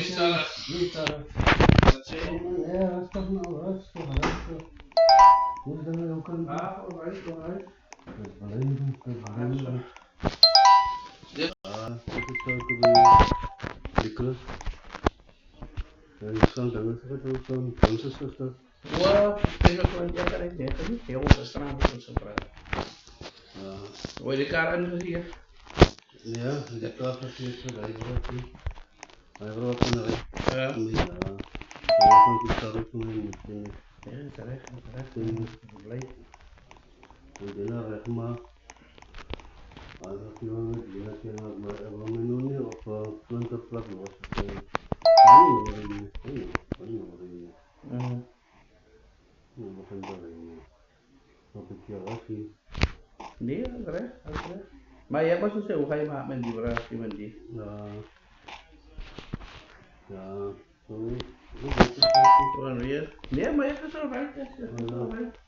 Sarah. Sarah. That's it. Ja, rustig nou, rustig. Hoe is dat nou ook al? Alright. Dat is beleven. Dit. Dit is ook weer wikkelen. En zo'n ding is het zo'n dansen is dat. Well, tengo que llegar ahí. Que vamos a estar andando con su prato. Voy de cara aan hier. Ja, de kaart is hier voor hij wordt van de Ja. ja, van die stad van de Ja, terecht. Blij. en daarna weg maar als je wil die dat je nou maar we nu niet op 20 plek was Nee, terecht. Maar jij was zo, hoe ga je maken met die vraag, die? Ja, Gewoon weer. Nee, maar je hebt het zo right.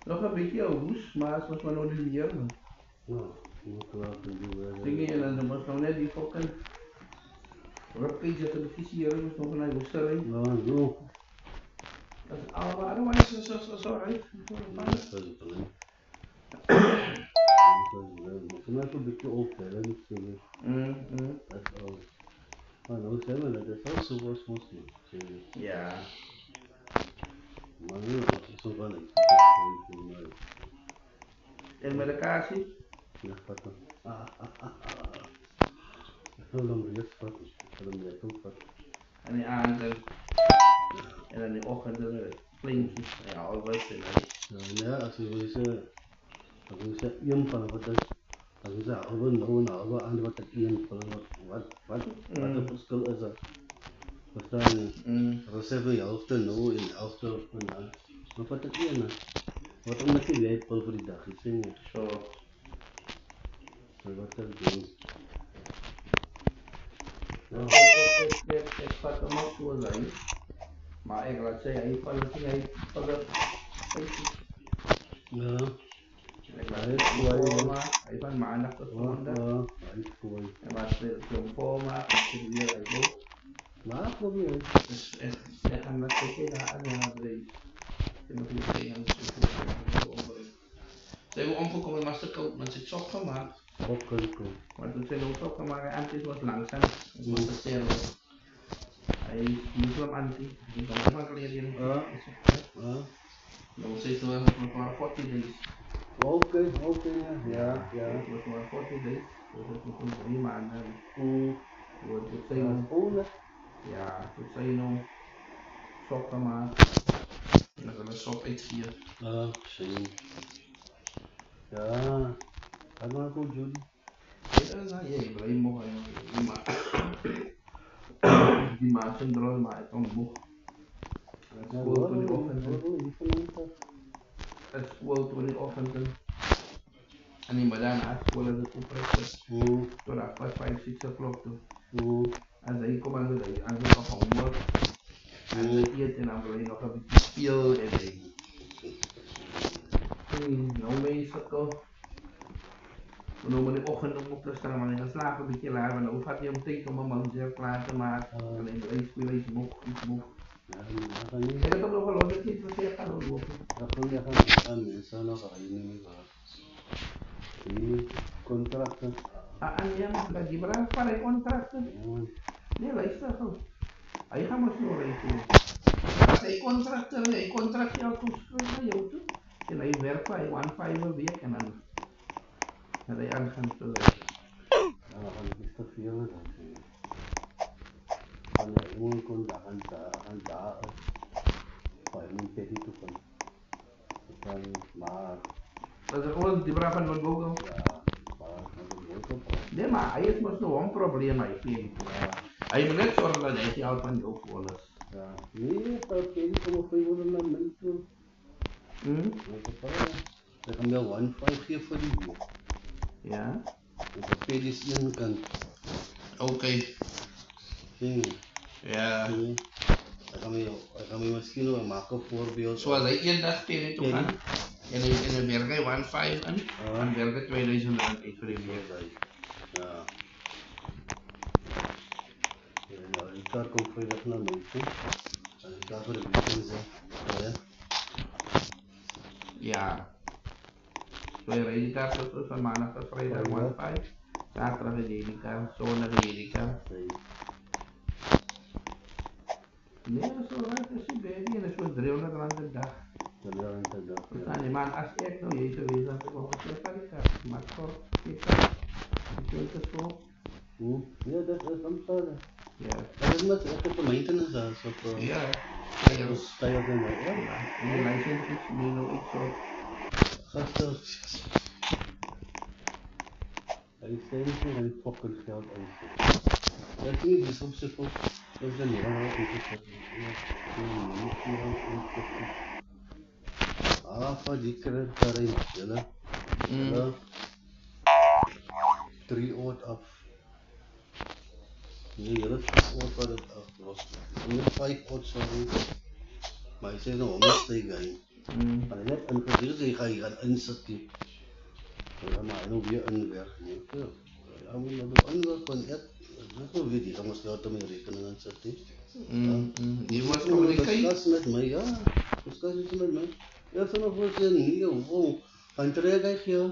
Nog een beetje woes, maar het was maar nog niet hier. Dingen en dan was nog net die fucking rupcage dat de visieren moest nog naar woesterij. Dat is allemaal, otherwise is zo right. Sometimes a bit old parents, that's all. I know seven, that's also was mostly. Ja. Maar nu is het wel een En met elkaar zie? Ja, vatten. Ik wil hem eerst vatten. Ik wil hem net ook vatten. En die avond en dan die ochtend flintjes. Ja, al wat is het. Ja, als je wil zeggen, als je zegt, één van wat is, als je zegt, we aan wat het één van wat het verschil is dat. Verstaan je? Als je de helft nou in de helft van aan. Maar wat het één is, wat omdat je weet voor die dag is, zie je? Zo. Wat dat doen. Ik vat hem ook zo zijn. Maar ik laat zeggen, hij van de Ja. Hij van maandag tot zondag. Hij is mooi. En was het zo'n voormaak, ik zit weer uit boven. Maar probeer. Dus echt gaan dat tegen aan de breed. Je moet niet tegen de zijn we omgekomen met de koop, maar het sok gemaakt. Maar toen zijn we ook sok gemaakt, en het was langzaam. Het was te sterren. Hij is Muslim anti, die kan ook maar geleden. Dan zit er nog maar 40 days. Oké, ja. Het was maar 40 days, dus het is nog 3 maanden. Toen zijn we nog sok gemaakt. En dan gaan we sok uitvieren. Zie. Ja, dat maakt goed, Judy. Ja, ik blijf mooi. Die maakt zijn droom, maar ik kan moe. Het is gewoon toen die ochtend. Het is gewoon toen die ochtend. En die madame naar school is het op breakfast. Tot after 5, 6 o'clock toe. En zij komen aan de dag, en ze gaan homework. En ze eten en dan wil je nog een beetje spelen en dingen. Nou mensen toch. We noemen de ochtend op te staan, maar dan slapen een beetje later. Dan gaat hij om tijd om een man zelf klaar te maken. En in de leespeel is moe. Ik heb toch nog wel eens niet verkeerd gaan lopen. Dat gaan mensen nog die contracten. En ja, maar dat je vraagt van die contracten. Nee, luister goed. Hij gaat maar zo rekenen. Als hij contract jou toeschrijft naar jou toe. En hij werkt bij 1,5 een week en dan hij aangaan te werken. Ja, dan is dat veel. Van de jongen kon aan daar bij een petit toe van maar Dat is gewoon die braaf van Google. Nee, maar hij is maar zo'n probleem, hij vindt. Hij moet net zorgen dat hij al van jou vol is. Ja, nee, dat ken ik nog veel naar mensen. Ik kan wel 1,5 geven voor die week. Ja? Dat pay is één kant. Oké. Ja. Ik kan me misschien wel maken een voorbeeld. Zoals hij één dag pay toe gaan. En dan werk hij 1,5 aan. En werk hij 2000 rand uit voor die week. Ja. Ja, ik kan ook vrijdag naar mij toe. En ik ga voor de weekend zijn. Ja. So je reed daar tot van maandag tot vrijdag 1-5. Zaterdag reed ik daar, zondag reed ik daar. Nee, dat is wel right, dat is baby. En dat is wel 300 rand per dag. 300 per dag, Verstaan je? Maar als ik nou hier geweest had, ik wou gezegd van ik had. Maar toch, ik had. Ik weet het zo. Ja, dat is aanvallen. Ja. Dat is met echt de maintenance als op. Ja. Stijl in de, ja. En de license is nu nog iets zo. Gasten. Licentie en fucking geld uit. Dat niet is op zich ook. Dat is een heel interessant. Van die krijgt daarin, ja. 3 oud af. Nee, jullie 6 oud wat het af was. En 5 oud, sorry. Maar ik zei nou, om te steken. Maar net een gedeelte ga je gaan inzetten. Ja, maar nou weer inwerken. Ja, moet je dat inwerken van het. Dat is weet ik, anders gaat het mee rekenen en zetten. Je was communiceren. Discuss met mij, ja. Discuss met mij. Ja, vanaf wat je niet, wow. Gaan trekken, ja.